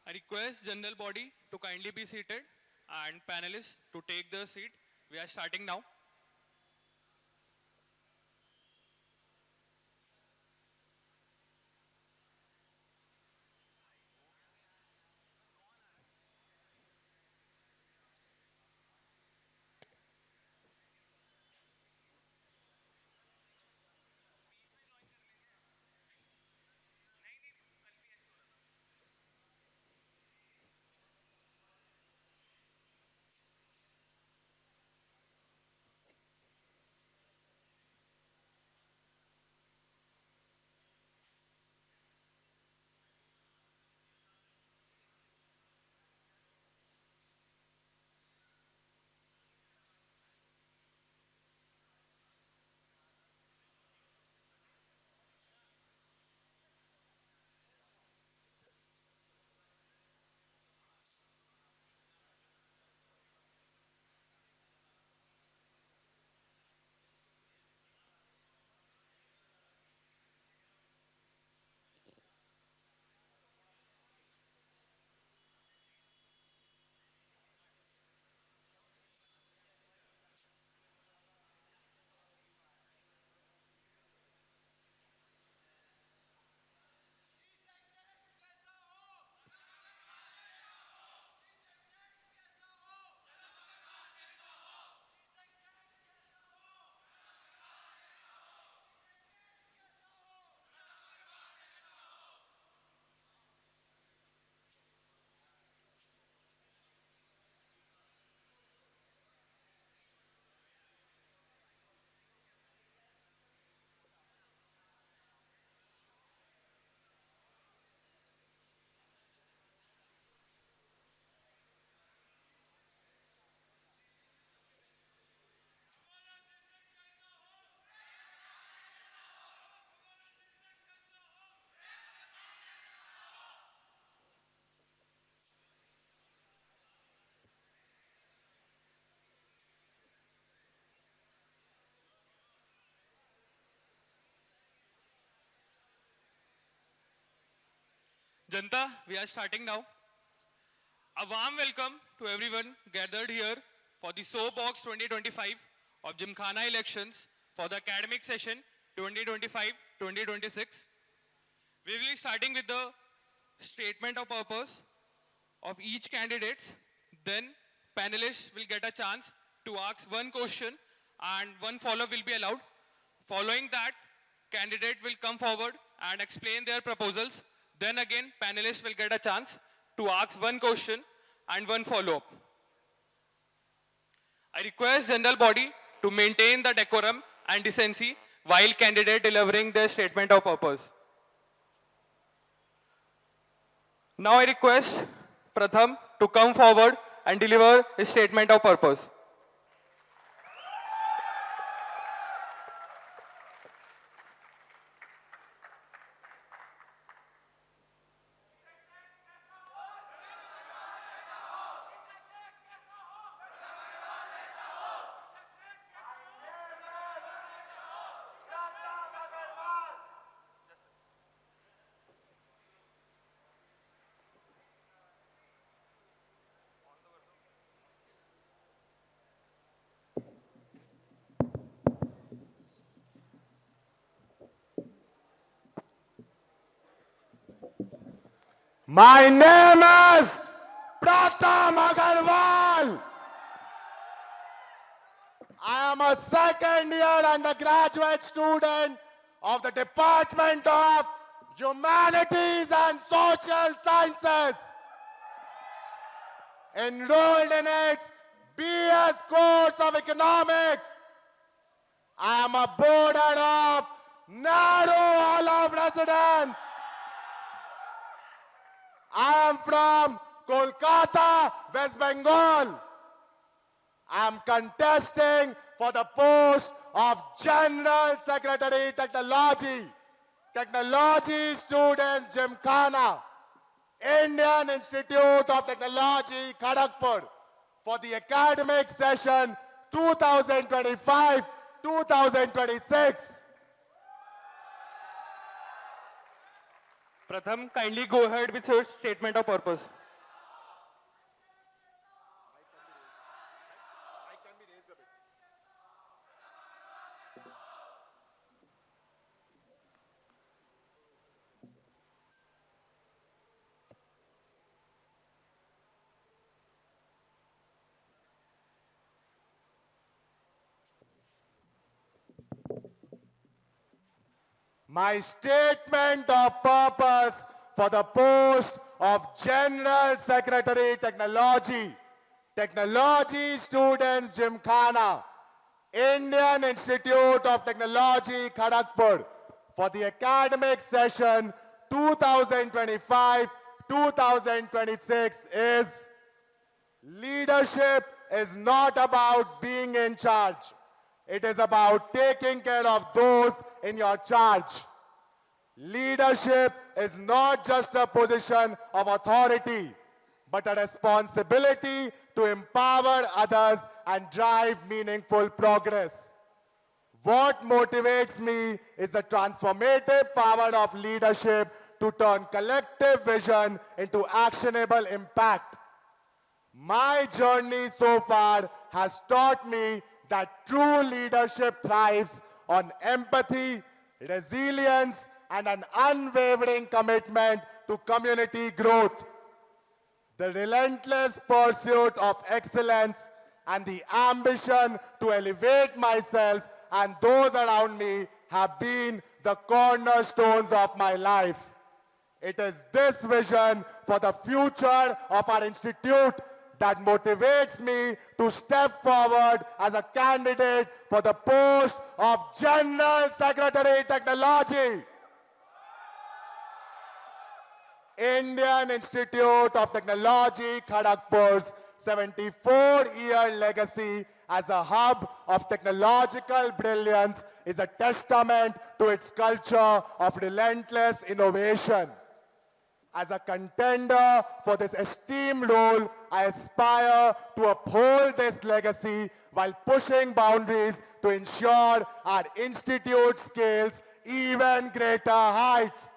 I request general body to kindly be seated and panelists to take their seat. We are starting now. Janta, we are starting now. A warm welcome to everyone gathered here for the Soapbox 2025 of Gymkhana elections for the academic session 2025-2026. We will be starting with the statement of purpose of each candidate. Then panelists will get a chance to ask one question and one follow-up will be allowed. Following that, candidate will come forward and explain their proposals. Then again, panelists will get a chance to ask one question and one follow-up. I request general body to maintain the decorum and decency while candidate delivering their statement of purpose. Now I request Pratham to come forward and deliver his statement of purpose. My name is Pratham Agarwal. I am a second year undergraduate student of the Department of Humanities and Social Sciences, enrolled in its BS course of Economics. I am a boarder of Nehru Hall of Residence. I am from Kolkata, West Bengal. I am contesting for the post of General Secretary Technology Students Gymkhana, Indian Institute of Technology, Kharagpur, for the academic session 2025-2026. Pratham, kindly go ahead with your statement of purpose. My statement of purpose for the post of General Secretary Technology, Technology Students Gymkhana, Indian Institute of Technology, Kharagpur, for the academic session 2025-2026 is: leadership is not about being in charge. It is about taking care of those in your charge. Leadership is not just a position of authority, but a responsibility to empower others and drive meaningful progress. What motivates me is the transformative power of leadership to turn collective vision into actionable impact. My journey so far has taught me that true leadership thrives on empathy, resilience, and an unwavering commitment to community growth. The relentless pursuit of excellence and the ambition to elevate myself and those around me have been the cornerstones of my life. It is this vision for the future of our institute that motivates me to step forward as a candidate for the post of General Secretary Technology. Indian Institute of Technology, Kharagpur's 74-year legacy as a hub of technological brilliance is a testament to its culture of relentless innovation. As a contender for this esteemed role, I aspire to uphold this legacy while pushing boundaries to ensure our institute scales even greater heights.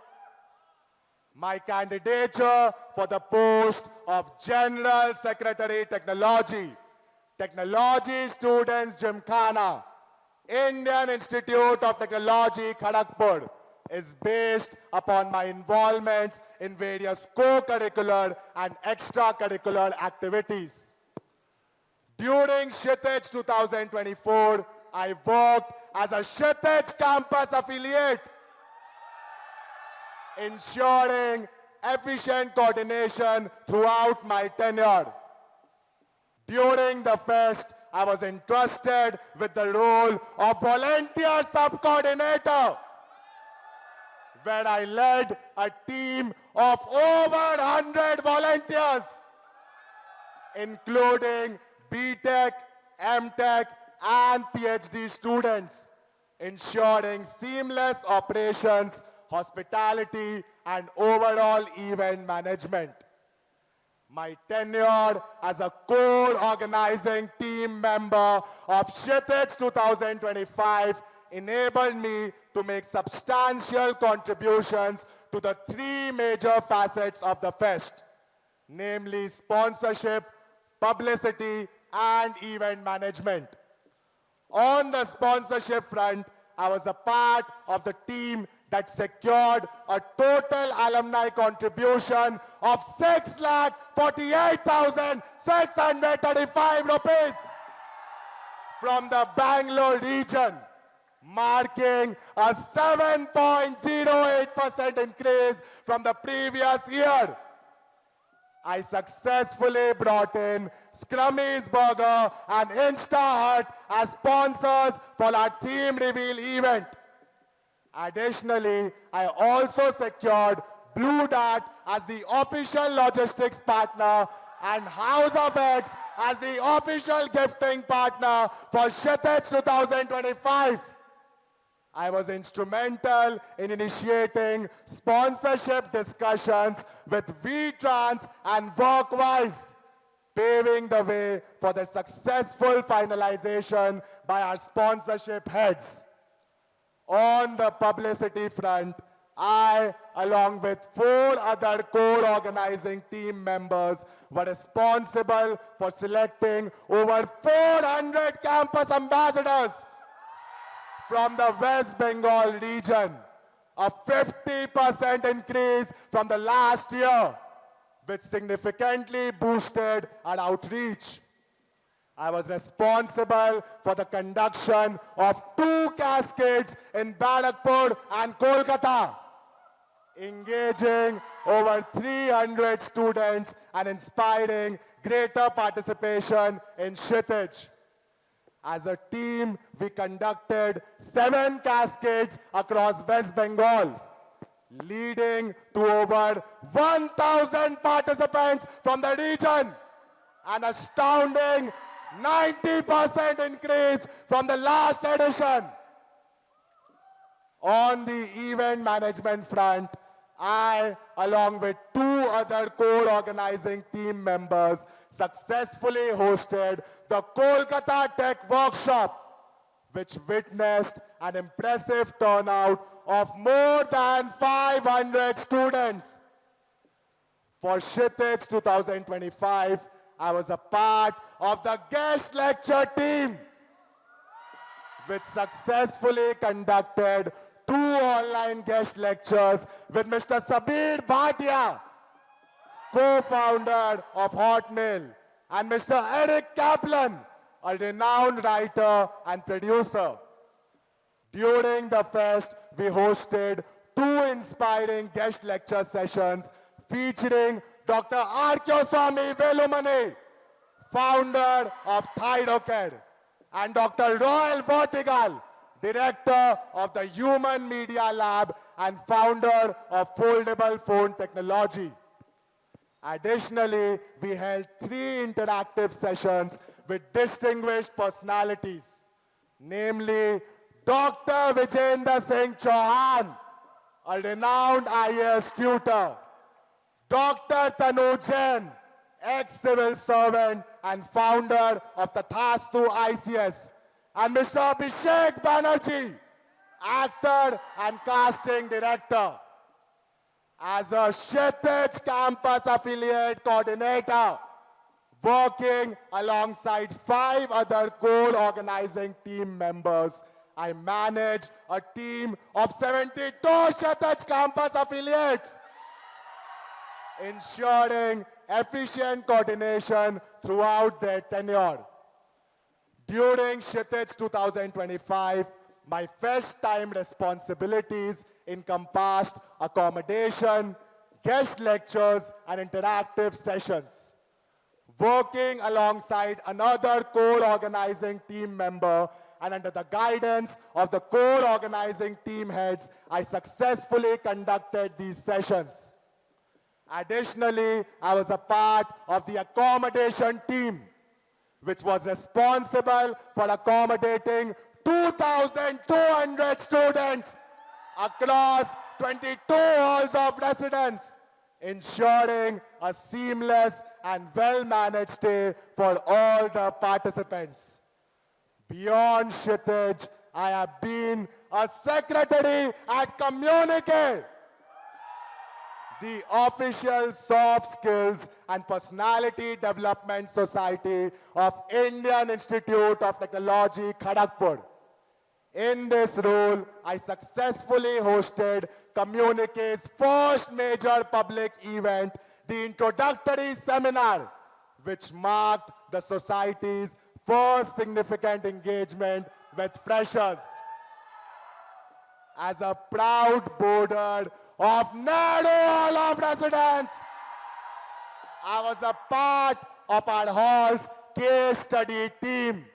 My candidature for the post of General Secretary Technology, Technology Students Gymkhana, Indian Institute of Technology, Kharagpur, is based upon my involvements in various co-curricular and extracurricular activities. During Kshitij 2024, I worked as a Kshitij campus affiliate, ensuring efficient coordination throughout my tenure. During the fest, I was entrusted with the role of volunteer sub-coordinator, where I led a team of over 100 volunteers, including BTech, MTech, and PhD students, ensuring seamless operations, hospitality, and overall event management. My tenure as a core organizing team member of Kshitij 2025 enabled me to make substantial contributions to the three major facets of the fest, namely sponsorship, publicity, and event management. On the sponsorship front, I was a part of the team that secured a total alumni contribution of 6,48,635 rupees from the Bangalore region, marking a 7.08% increase from the previous year. I successfully brought in Scrummy's Burger and Insta Hut as sponsors for our theme reveal event. Additionally, I also secured Blue Dart as the official logistics partner and House of X as the official gifting partner for Kshitij 2025. I was instrumental in initiating sponsorship discussions with VTrans and Workwise, paving the way for the successful finalization by our sponsorship heads. On the publicity front, I, along with 4 other core organizing team members, were responsible for selecting over 400 campus ambassadors from the West Bengal region, a 50% increase from the last year, which significantly boosted our outreach. I was responsible for the conduction of 2 cascades in Barakpur and Kolkata, engaging over 300 students and inspiring greater participation in Kshitij. As a team, we conducted 7 cascades across West Bengal, leading to over 1,000 participants from the region, an astounding 90% increase from the last edition. On the event management front, I, along with 2 other core organizing team members, successfully hosted the Kolkata Tech Workshop, which witnessed an impressive turnout of more than 500 students. For Kshitij 2025, I was a part of the guest lecture team, which successfully conducted 2 online guest lectures with Mr. Sabir Bhatia, co-founder of Hotmail, and Mr. Eric Kaplan, a renowned writer and producer. During the fest, we hosted 2 inspiring guest lecture sessions featuring Dr. Arkyo Swami Velumani, founder of Thyrocare, and Dr. Royal Vertigal, director of the Human Media Lab and founder of Foldable Phone Technology. Additionally, we held 3 interactive sessions with distinguished personalities, namely Dr. Vijender Singh Chauhan, a renowned IAS tutor, Dr. Tanu Jain, ex-civil servant and founder of Tathastu ICS, and Mr. Abhishek Banerjee, actor and casting director. As a Kshitij campus affiliate coordinator, working alongside 5 other core organizing team members, I manage a team of 72 Kshitij campus affiliates, ensuring efficient coordination throughout their tenure. During Kshitij 2025, my first-time responsibilities encompassed accommodation, guest lectures, and interactive sessions. Working alongside another core organizing team member and under the guidance of the core organizing team heads, I successfully conducted these sessions. Additionally, I was a part of the accommodation team, which was responsible for accommodating 2,200 students across 22 halls of residence, ensuring a seamless and well-managed stay for all the participants. Beyond Kshitij, I have been a secretary at Communique, the official soft skills and personality development society of Indian Institute of Technology, Kharagpur. In this role, I successfully hosted Communique's first major public event, the introductory seminar, which marked the society's first significant engagement with freshers. As a proud boarder of Nehru Hall of Residence, I was a part of our hall's case study team,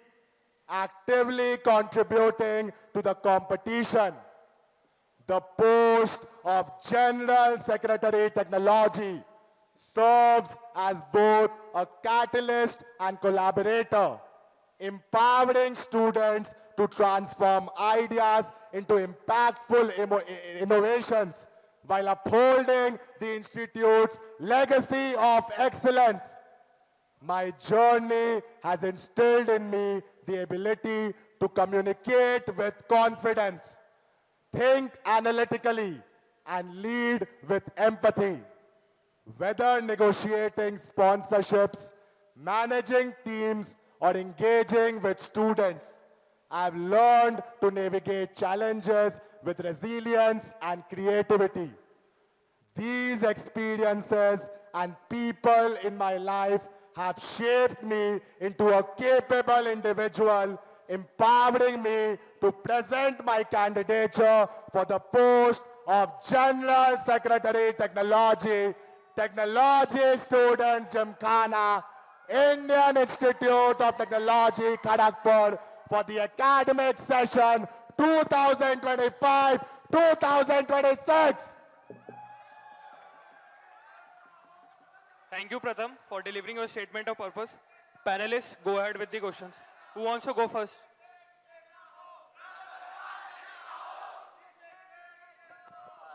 actively contributing to the competition. The post of General Secretary Technology serves as both a catalyst and collaborator, empowering students to transform ideas into impactful innovations while upholding the Institute's legacy of excellence. My journey has instilled in me the ability to communicate with confidence, think analytically, and lead with empathy. Whether negotiating sponsorships, managing teams, or engaging with students, I've learned to navigate challenges with resilience and creativity. These experiences and people in my life have shaped me into a capable individual, empowering me to present my candidature for the post of General Secretary Technology, Technology Students Gymkhana, Indian Institute of Technology, Kharagpur, for the academic session 2025-2026. Thank you, Pratham, for delivering your statement of purpose. Panelists, go ahead with the questions. Who wants to go first?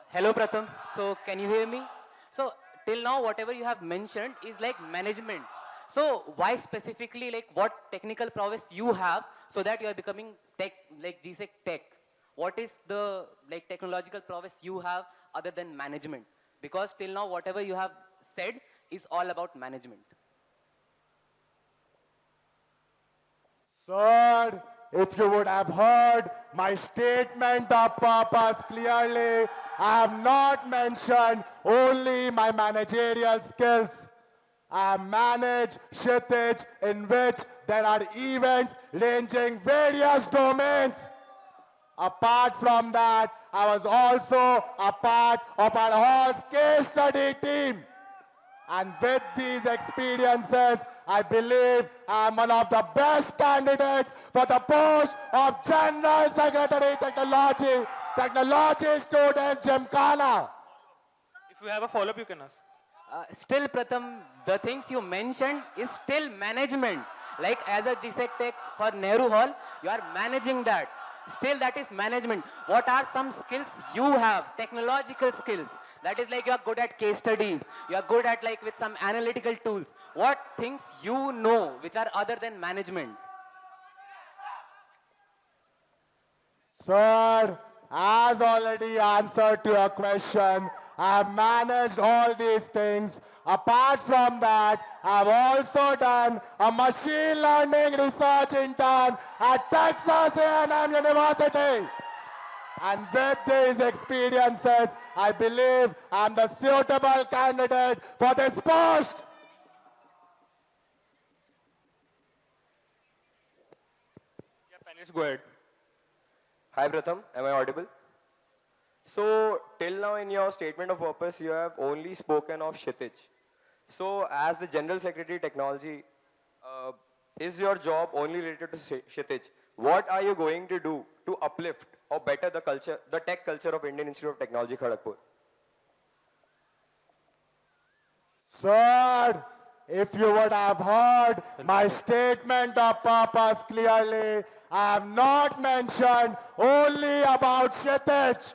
Hello, Pratham. So, can you hear me? So, till now, whatever you have mentioned is like management. So, why specifically, like, what technical prowess you have so that you are becoming tech, like GSEC tech? What is the like technological prowess you have other than management? Because till now, whatever you have said is all about management. Sir, if you would have heard my statement of purpose clearly, I have not mentioned only my managerial skills. I manage Kshitij, in which there are events ranging various domains. Apart from that, I was also a part of our Hall's case study team. And with these experiences, I believe I am one of the best candidates for the post of General Secretary Technology, Technology Students Gymkhana. If you have a follow-up, you can ask. Still, Pratham, the things you mentioned is still management. Like as a GSEC tech for Nehru Hall, you are managing that. Still, that is management. What are some skills you have? Technological skills. That is like you are good at case studies. You are good at like with some analytical tools. What things you know which are other than management? Sir, as already answered to your question, I have managed all these things. Apart from that, I have also done a machine learning research intern at Texas A&M University. And with these experiences, I believe I am the suitable candidate for this post. Yeah, panelists, go ahead. Hi Pratham, am I audible? So, till now in your statement of purpose, you have only spoken of Kshitij. So, as the General Secretary Technology, is your job only related to Kshitij? What are you going to do to uplift or better the culture, the tech culture of Indian Institute of Technology, Kharagpur? Sir, if you would have heard my statement of purpose clearly, I have not mentioned only about Kshitij.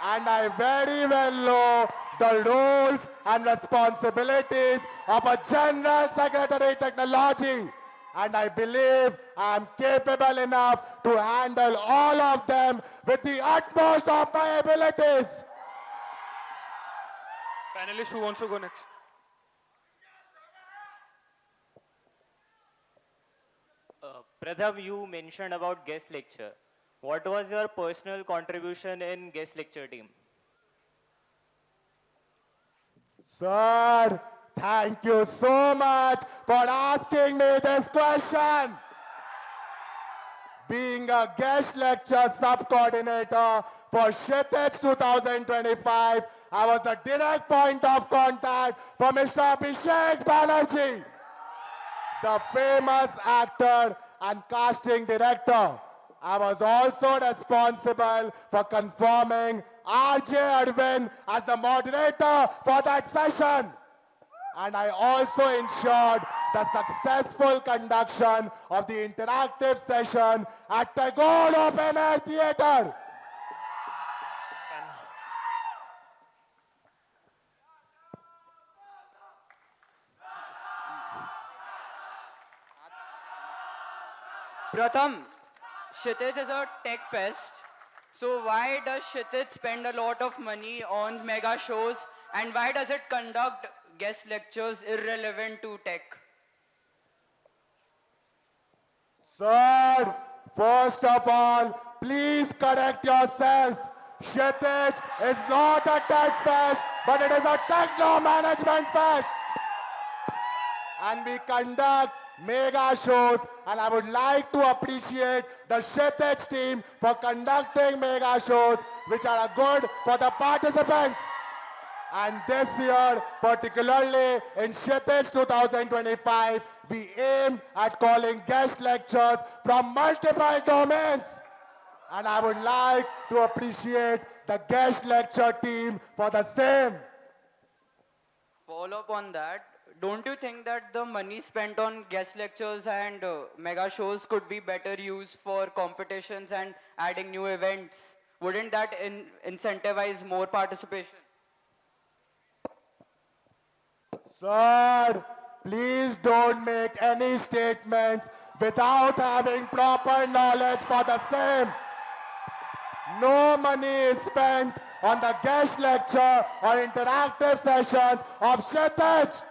And I very well know the roles and responsibilities of a General Secretary Technology. And I believe I am capable enough to handle all of them with the utmost of my abilities. Panelists, who wants to go next? Pradham, you mentioned about guest lecture. What was your personal contribution in guest lecture team? Sir, thank you so much for asking me this question. Being a guest lecture sub-coordinator for Kshitij 2025, I was the direct point of contact for Mr. Abhishek Banerjee, the famous actor and casting director. I was also responsible for confirming R.J. Arvind as the moderator for that session. And I also ensured the successful conduction of the interactive session at Tagore Open Air Theatre. Pratham, Kshitij is a tech fest. So why does Kshitij spend a lot of money on mega shows and why does it conduct guest lectures irrelevant to tech? Sir, first of all, please correct yourself. Kshitij is not a tech fest, but it is a techno management fest. And we conduct mega shows, and I would like to appreciate the Kshitij team for conducting mega shows which are good for the participants. And this year, particularly in Kshitij 2025, we aim at calling guest lectures from multiple domains. And I would like to appreciate the guest lecture team for the same. Follow up on that, don't you think that the money spent on guest lectures and mega shows could be better used for competitions and adding new events? Wouldn't that incentivize more participation? Sir, please don't make any statements without having proper knowledge for the same. No money is spent on the guest lecture or interactive sessions of Kshitij.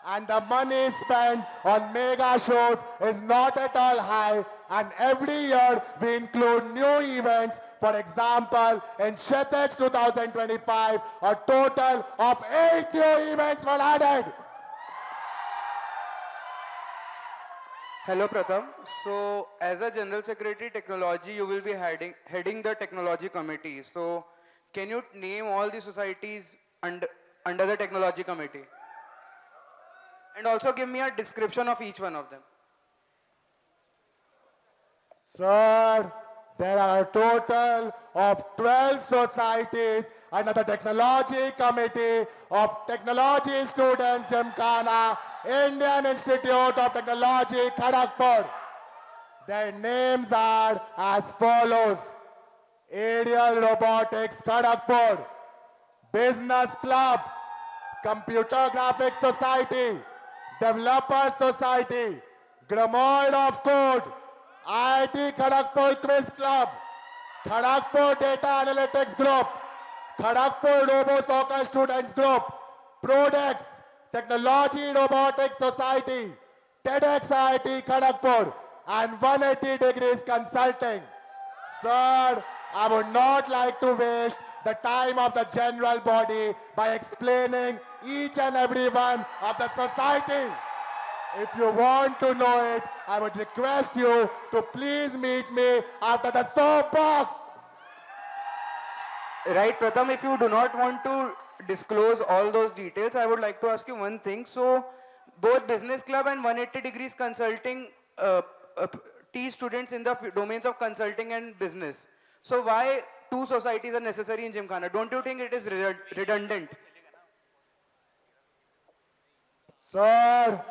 And the money spent on mega shows is not at all high. And every year we include new events. For example, in Kshitij 2025, a total of 8 new events were added. Hello Pratham. So as a General Secretary Technology, you will be heading the Technology Committee. So can you name all the societies under the Technology Committee? And also give me a description of each one of them. Sir, there are a total of 12 societies under the Technology Committee of Technology Students Gymkhana, Indian Institute of Technology, Kharagpur. Their names are as follows: Aerial Robotics, Kharagpur; Business Club; Computer Graphics Society; Developer Society; Gramoid of Code; IIT Kharagpur Quiz Club; Kharagpur Data Analytics Group; Kharagpur Robo Soccer Students Group; Prodex; Technology Robotics Society; TEDx IIT Kharagpur; and 180 Degrees Consulting. Sir, I would not like to waste the time of the general body by explaining each and every one of the society. If you want to know it, I would request you to please meet me after the soapbox. Right, Pratham, if you do not want to disclose all those details, I would like to ask you one thing. So both Business Club and 180 Degrees Consulting teach students in the domains of consulting and business. So why two societies are necessary in Gymkhana? Don't you think it is redundant? Sir,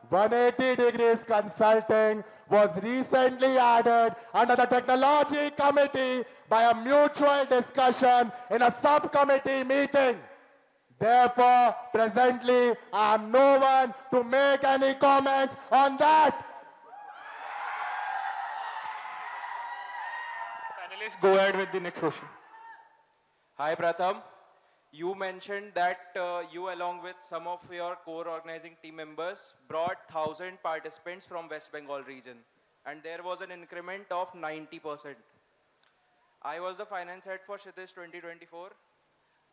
180 Degrees Consulting was recently added under the Technology Committee by a mutual discussion in a subcommittee meeting. Therefore, presently, I am no one to make any comments on that. Panelists, go ahead with the next question. Hi Pratham, you mentioned that you along with some of your core organizing team members brought 1,000 participants from West Bengal region and there was an increment of 90%. I was the finance head for Kshitij 2024.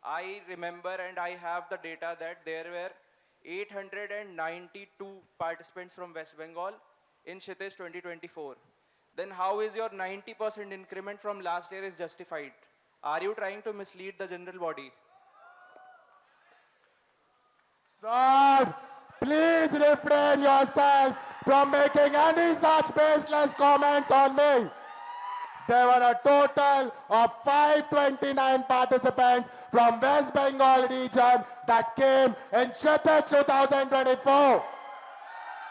I remember and I have the data that there were 892 participants from West Bengal in Kshitij 2024. Then how is your 90% increment from last year is justified? Are you trying to mislead the general body? Sir, please refrain yourself from making any such baseless comments on me. There were a total of 529 participants from West Bengal region that came in Kshitij 2024.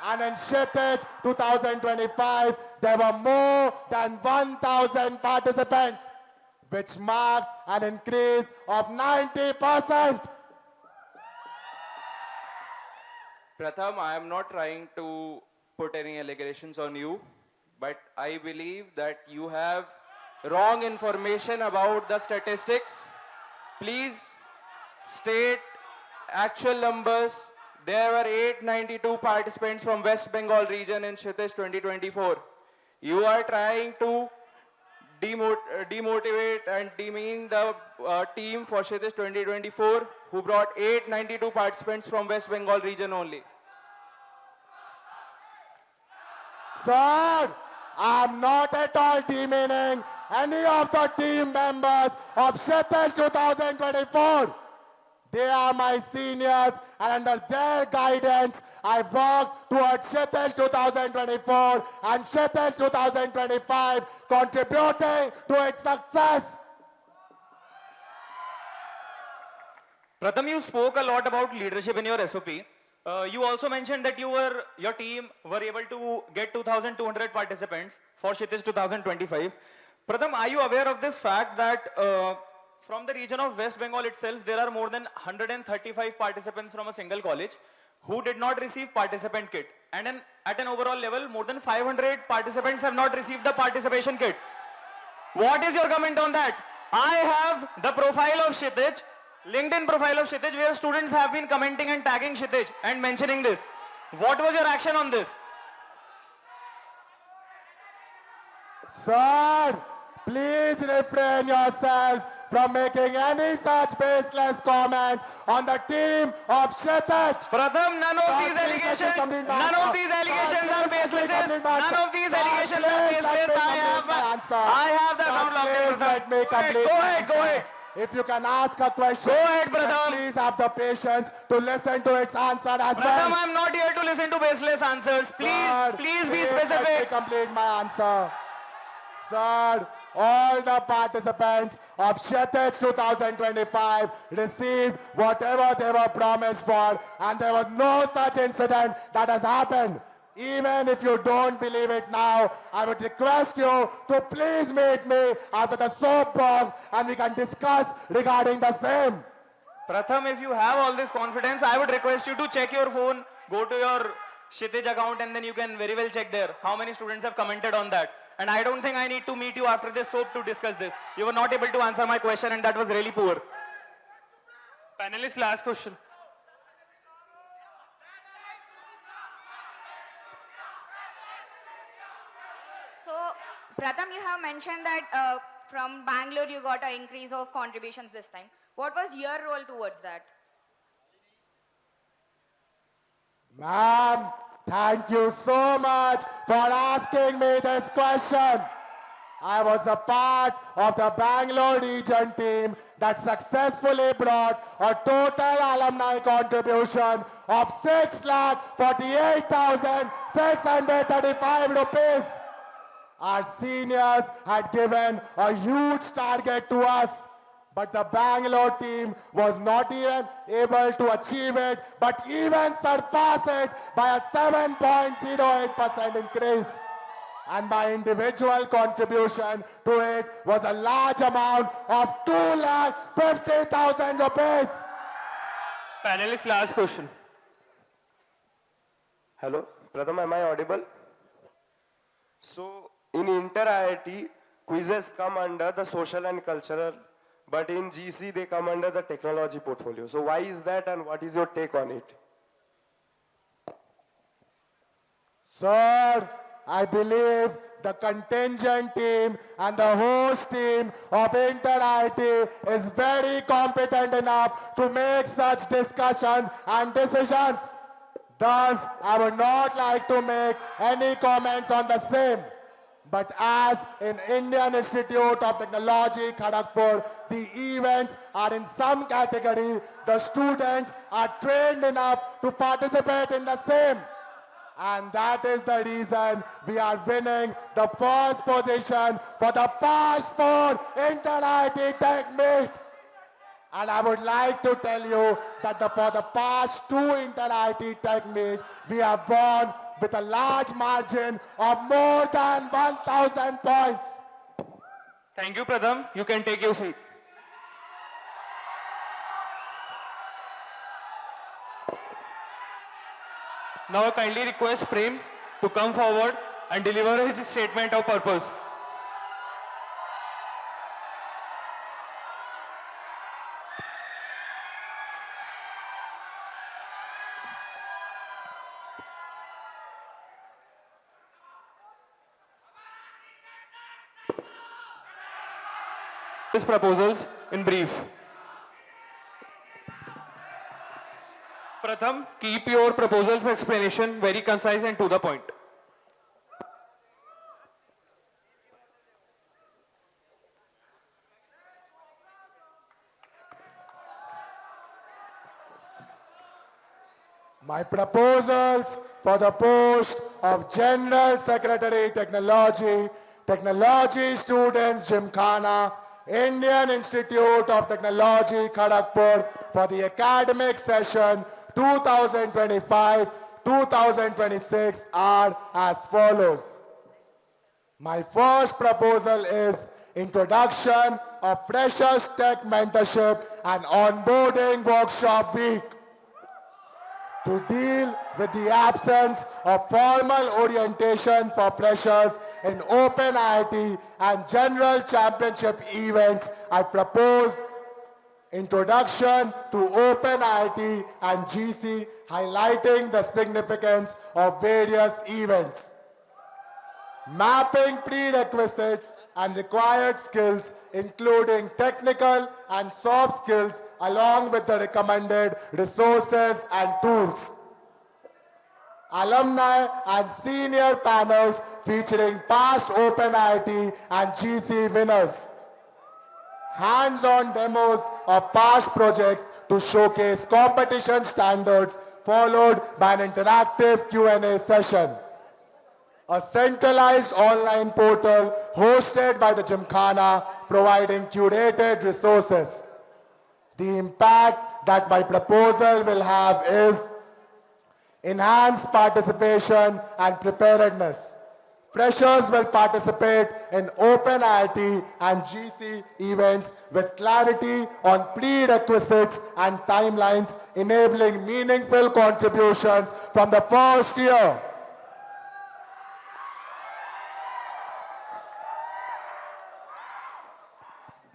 And in Kshitij 2025, there were more than 1,000 participants, which marked an increase of 90%. Pratham, I am not trying to put any allegations on you, but I believe that you have wrong information about the statistics. Please state actual numbers. There were 892 participants from West Bengal region in Kshitij 2024. You are trying to demotivate and demean the team for Kshitij 2024 who brought 892 participants from West Bengal region only. Sir, I'm not at all demeaning any of the team members of Kshitij 2024. They are my seniors, and under their guidance, I worked towards Kshitij 2024 and Kshitij 2025, contributing to its success. Pratham, you spoke a lot about leadership in your SOP. You also mentioned that your team were able to get 2,200 participants for Kshitij 2025. Pratham, are you aware of this fact that from the region of West Bengal itself, there are more than 135 participants from a single college who did not receive participant kit. And at an overall level, more than 500 participants have not received the participation kit. What is your comment on that? I have the profile of Kshitij, LinkedIn profile of Kshitij, where students have been commenting and tagging Kshitij and mentioning this. What was your action on this? Sir, please refrain yourself from making any such baseless comments on the team of Kshitij. Pratham, none of these allegations are baseless. None of these allegations are baseless. I have the account logged in, Please let me complete. Go ahead. If you can ask a question, Go ahead, then Pratham. please have the patience to listen to its answer as Pratham, well. I'm not here to listen to baseless answers. Sir, Please be Let me specific. complete my answer. Sir, all the participants of Kshitij 2025 received whatever they were promised for, and there was no such incident that has happened. Even if you don't believe it now, I would request you to please meet me after the soapbox and we can discuss regarding the same. Pratham, if you have all this confidence, I would request you to check your phone, go to your Kshitij account, and then you can very well check there how many students have commented on that. And I don't think I need to meet you after this soap to discuss this. You were not able to answer my question, and that was really poor. Panelist, last question. So, Pratham, you have mentioned that from Bangalore you got an increase of contributions this time. What was your role towards that? Ma'am, thank you so much for asking me this question. I was a part of the Bangalore region team that successfully brought a total alumni contribution of 6,48,635 rupees. Our seniors had given a huge target to us, but the Bangalore team was not even able to achieve it, but even surpass it by a 7.08% increase. And my individual contribution to it was a large amount of 2,50,000 rupees. Panelist, last question. Hello, Pratham, am I audible? So, in inter-IIT, quizzes come under the social and cultural, but in GC, they come under the technology portfolio. So, why is that, and what is your take on it? Sir, I believe the contingent team and the host team of Inter-IIT is very competent enough to make such discussions and decisions. Thus, I would not like to make any comments on the same. But as in Indian Institute of Technology, Kharagpur, the events are in some category, the students are trained enough to participate in the same. And that is the reason we are winning the first position for the past 4 Inter-IIT Tech Meet. And I would like to tell you that for the past 2 Inter-IIT Tech Meet, we have won with a large margin of more than 1,000 points. Thank you, Pratham. You can take your seat. Now I kindly request Prem to come forward and deliver his statement of purpose. His proposals in brief. Pratham, keep your proposals explanation very concise and to the point. My proposals for the post of General Secretary Technology, Technology Students Gymkhana, Indian Institute of Technology, Kharagpur for the academic session 2025-2026 are as follows. My first proposal is introduction of Freshers Tech Mentorship and Onboarding Workshop Week to deal with the absence of formal orientation for freshers in Open IIT and General Championship events. I propose introduction to Open IIT and GC, highlighting the significance of various events. Mapping prerequisites and required skills, including technical and soft skills, along with the recommended resources and tools. Alumni and senior panels featuring past Open IIT and GC winners. Hands-on demos of past projects to showcase competition standards, followed by an interactive Q&A session. A centralized online portal hosted by the Gymkhana, providing curated resources. The impact that my proposal will have is enhanced participation and preparedness. Freshers will participate in Open IIT and GC events with clarity on prerequisites and timelines, enabling meaningful contributions from the first year.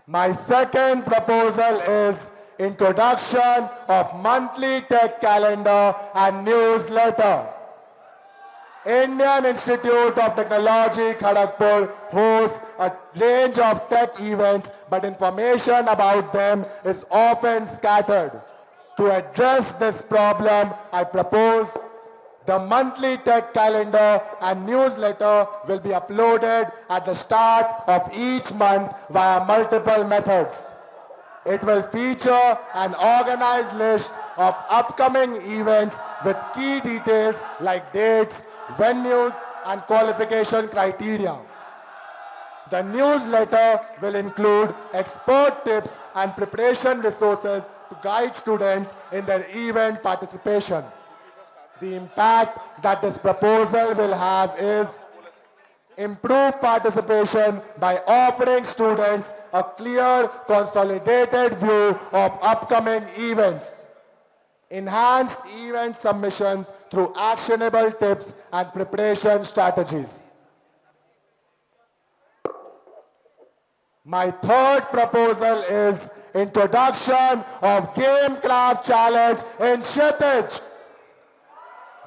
My second proposal is introduction of monthly tech calendar and newsletter. Indian Institute of Technology, Kharagpur hosts a range of tech events, but information about them is often scattered. To address this problem, I propose the monthly tech calendar and newsletter will be uploaded at the start of each month via multiple methods. It will feature an organized list of upcoming events with key details like dates, venues, and qualification criteria. The newsletter will include expert tips and preparation resources to guide students in their event participation. The impact that this proposal will have is improved participation by offering students a clear, consolidated view of upcoming events. Enhanced event submissions through actionable tips and preparation strategies. My third proposal is introduction of Game Craft Challenge in Kshitij.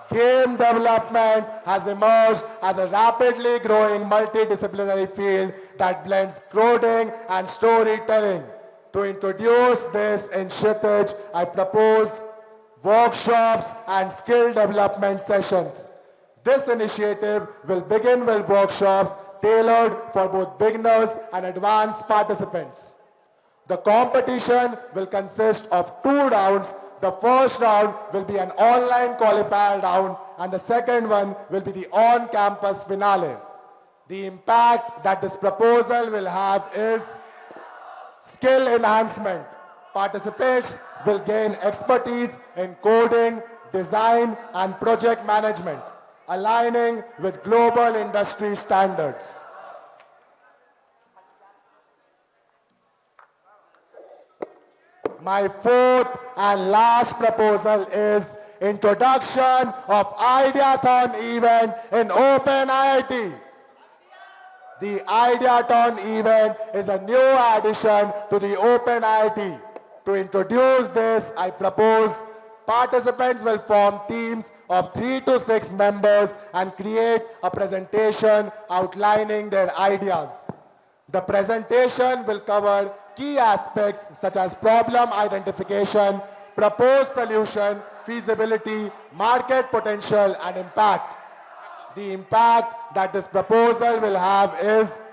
Game development has emerged as a rapidly growing multidisciplinary field that blends coding and storytelling. To introduce this in Kshitij, I propose workshops and skill development sessions. This initiative will begin with workshops tailored for both beginners and advanced participants. The competition will consist of 2 rounds. The first round will be an online qualifier round, and the second one will be the on-campus finale. The impact that this proposal will have is skill enhancement. Participants will gain expertise in coding, design, and project management, aligning with global industry standards. My fourth and last proposal is introduction of Ideathon event in Open IIT. The Ideathon event is a new addition to the Open IIT. To introduce this, I propose participants will form teams of 3 to 6 members and create a presentation outlining their ideas. The presentation will cover key aspects such as problem identification, proposed solution, feasibility, market potential, and impact. The impact that this proposal will have is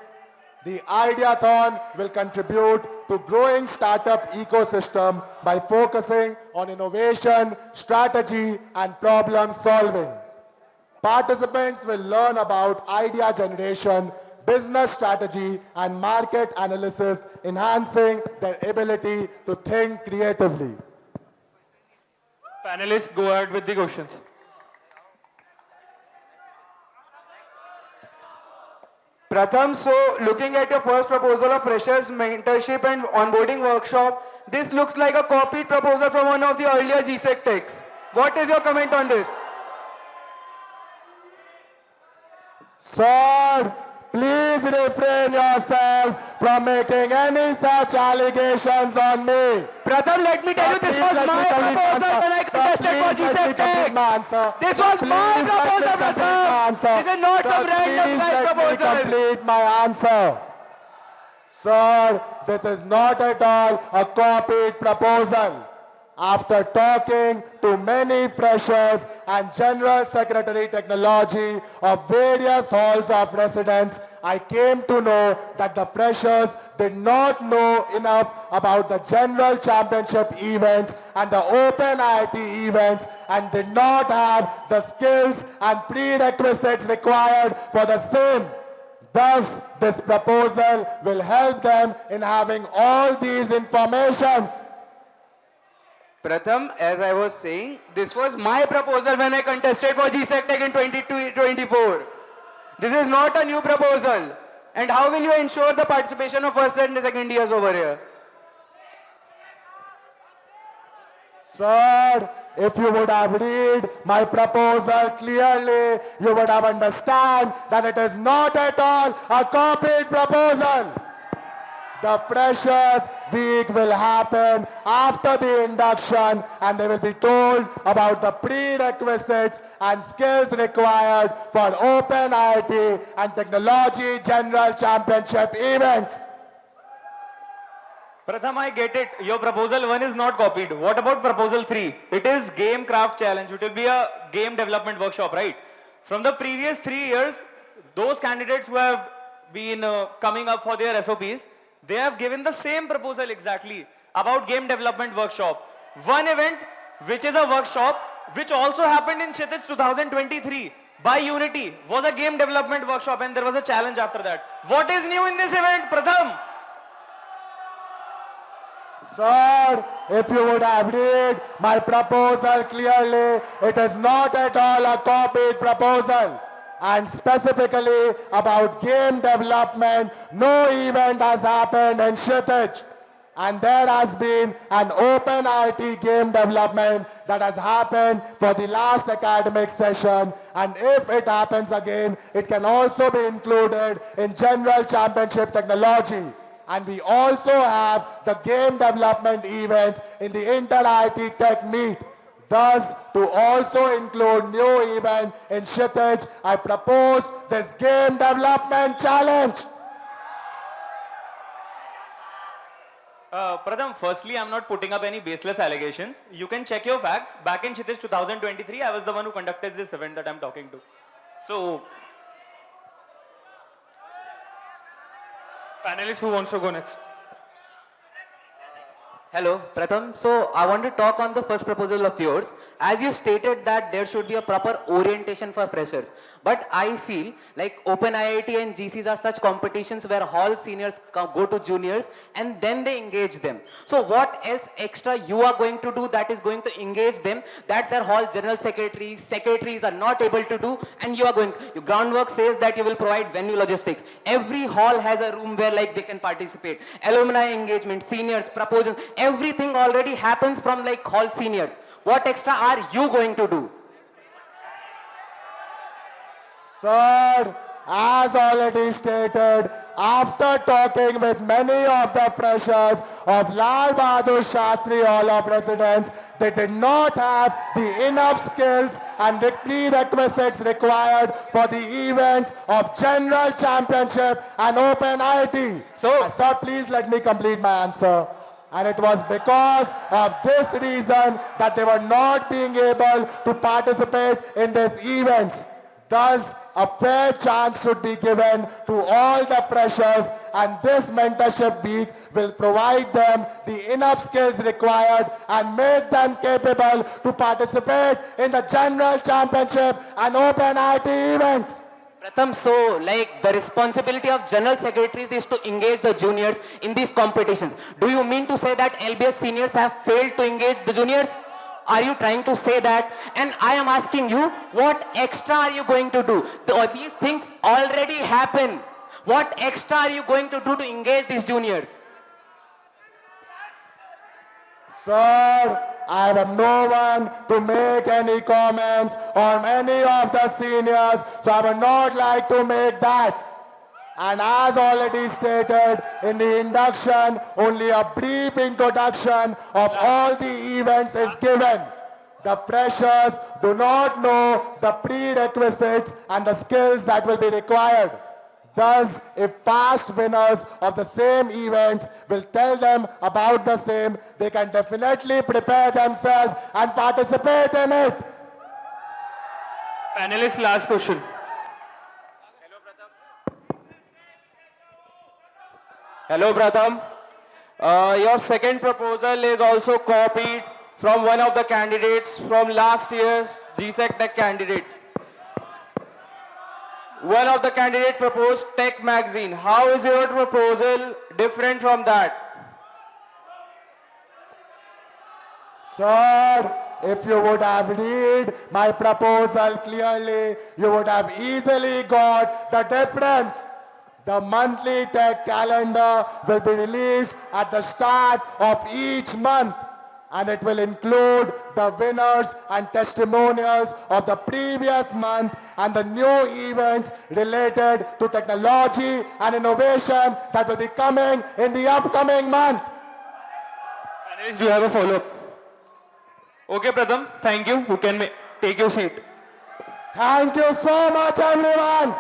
the Ideathon will contribute to growing startup ecosystem by focusing on innovation, strategy, and problem solving. Participants will learn about idea generation, business strategy, and market analysis, enhancing their ability to think creatively. Panelists, go ahead with the questions. Pratham, so looking at your first proposal of freshers mentorship and onboarding workshop, this looks like a copied proposal from one of the earlier GSEC techs. What is your comment on this? Sir, please refrain yourself from making any such allegations on me. Pratham, let me tell you, this was my proposal when I contested for GSEC tech. This was my proposal, Pratham. This is not some random guy's proposal. Let me complete my answer. Sir, this is not at all a copied proposal. After talking to many freshers and General Secretary Technology of various halls of residence, I came to know that the freshers did not know enough about the General Championship events and the Open IIT events and did not have the skills and prerequisites required for the same. Thus, this proposal will help them in having all these informations. Pratham, as I was saying, this was my proposal when I contested for GSEC Tech in 2024. This is not a new proposal. And how will you ensure the participation of first and second years over here? Sir, if you would have read my proposal clearly, you would have understand that it is not at all a copied proposal. The freshers week will happen after the induction and they will be told about the prerequisites and skills required for Open IIT and Technology General Championship events. Pratham, I get it. Your proposal 1 is not copied. What about proposal 3? It is game craft challenge. It will be a game development workshop, right? From the previous 3 years, those candidates who have been coming up for their SOPs, they have given the same proposal exactly about game development workshop. One event, which is a workshop, which also happened in Kshitij 2023 by Unity, was a game development workshop and there was a challenge after that. What is new in this event, Pratham? Sir, if you would have read my proposal clearly, it is not at all a copied proposal. And specifically about game development, no event has happened in Kshitij. And there has been an Open IIT game development that has happened for the last academic session. And if it happens again, it can also be included in General Championship Technology. And we also have the game development events in the Inter-IIT Tech Meet. Thus, to also include new event in Kshitij, I propose this game development challenge. Pratham, firstly, I'm not putting up any baseless allegations. You can check your facts. Back in Kshitij 2023, I was the one who conducted this event that I'm talking to. So, Panelists, who wants to go next? Hello, Pratham. So I want to talk on the first proposal of yours. As you stated that there should be a proper orientation for freshers. But I feel like Open IIT and GCs are such competitions where all seniors go to juniors and then they engage them. So what else extra you are going to do that is going to engage them that their hall general secretaries are not able to do, and you are going, your groundwork says that you will provide venue logistics. Every hall has a room where like they can participate. Alumni engagement, seniors, proposals, everything already happens from like hall seniors. What extra are you going to do? Sir, as already stated, after talking with many of the freshers of Lal Bahadur Shastri Hall of Residence, they did not have the enough skills and the prerequisites required for the events of General Championship and Open IIT. So- Sir, please let me complete my answer. And it was because of this reason that they were not being able to participate in these events. Thus, a fair chance should be given to all the freshers, and this mentorship week will provide them the enough skills required and make them capable to participate in the General Championship and Open IT events. Pratham, so like the responsibility of general secretaries is to engage the juniors in these competitions. Do you mean to say that LBS seniors have failed to engage the juniors? Are you trying to say that? And I am asking you, what extra are you going to do? These things already happen. What extra are you going to do to engage these juniors? Sir, I am no one to make any comments on any of the seniors, so I would not like to make that. And as already stated in the induction, only a brief introduction of all the events is given. The freshers do not know the prerequisites and the skills that will be required. Thus, if past winners of the same events will tell them about the same, they can definitely prepare themselves and participate in it. Panelist, last question. Hello, Pratham. Your second proposal is also copied from one of the candidates from last year's GSEC Tech candidates. One of the candidates proposed Tech Magazine. How is your proposal different from that? Sir, if you would have read my proposal clearly, you would have easily got the difference. The monthly tech calendar will be released at the start of each month, and it will include the winners and testimonials of the previous month and the new events related to technology and innovation that will be coming in the upcoming month. Panelist, do you have a follow-up? Okay, Pratham, thank you. You can take your seat. Thank you so much, everyone.